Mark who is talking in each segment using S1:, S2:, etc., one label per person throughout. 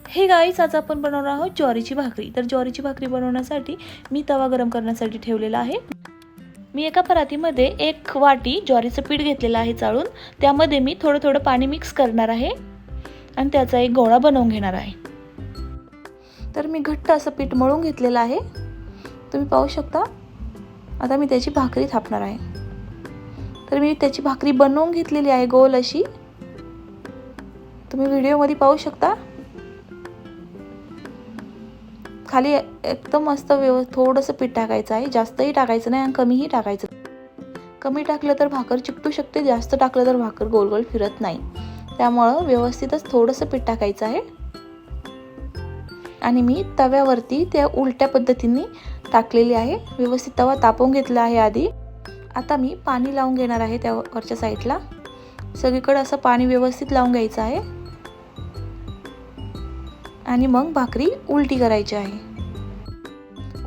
S1: Hey guys, आज आपण बनवणार आहोत ज्वारीची भाकरी। तर ज्वारीची भाकरी बनवण्यासाठी मी तवा गरम करण्यासाठी ठेवलेला आहे। मी एका परातीमध्ये 1 वाटी ज्वारीचं पीठ घेतलेलं आहे चाळून। त्यामध्ये मी थोडं थोडं पाणी मिक्स करणार आहे आणि त्याचा एक गोळा बनवून घेणार आहे। तर मी घट्ट असं पीठ मळून घेतलेलं आहे, तुम्ही पाहू शकता। आता मी त्याची भाकरी थापणार आहे। तर मी त्याची भाकरी बनवून घेतलेली आहे गोल अशी, तुम्ही व्हिडिओमध्ये पाहू शकता। खाली एकदम मस्त थोडंसं पीठ टाकायचं आहे, जास्तही टाकायचं नाही आणि कमीही टाकायचं। कमी टाकलं तर भाकर चिकटू शकते, जास्त टाकलं तर भाकर गोल गोल फिरत नाही। त्यामुळे व्यवस्थितच थोडंसं पीठ टाकायचं आहे। आणि मी तव्यावरती त्या उलट्या पद्धतीने टाकलेली आहे। व्यवस्थित तवा तापवून घेतला आहे आधी। आता मी पाणी लावून घेणार आहे त्या वरच्या साईडला। सगळीकडे असं पाणी व्यवस्थित लावून घ्यायचं आहे आणि मग भाकरी उलटी करायची आहे।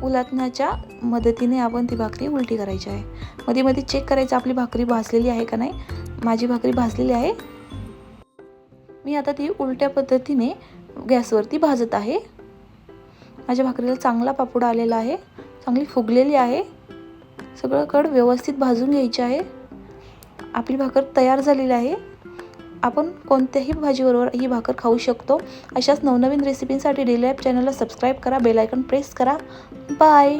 S1: उलटण्याच्या मदतीने आपण ती भाकरी उलटी करायची आहे। मध्ये मध्ये चेक करायचं आपली भाकरी भाजलेली आहे का नाही। माझी भाकरी भाजलेली आहे। मी आता ती उलट्या पद्धतीने गॅसवरती भाजत आहे। माझ्या भाकरीला चांगला पापुडा आलेला आहे, चांगली फुगलेली आहे। सगळीकडे व्यवस्थित भाजून घ्यायची आहे। आपली भाकर तयार झालेली आहे। आपण कोणत्याही भाजीबरोबर ही भाकर खाऊ शकतो। अशाच नवनवीन रेसिपींसाठी डेली लाईफ चॅनलला सबस्क्राईब करा, बेल आयकॉन प्रेस करा। बाय।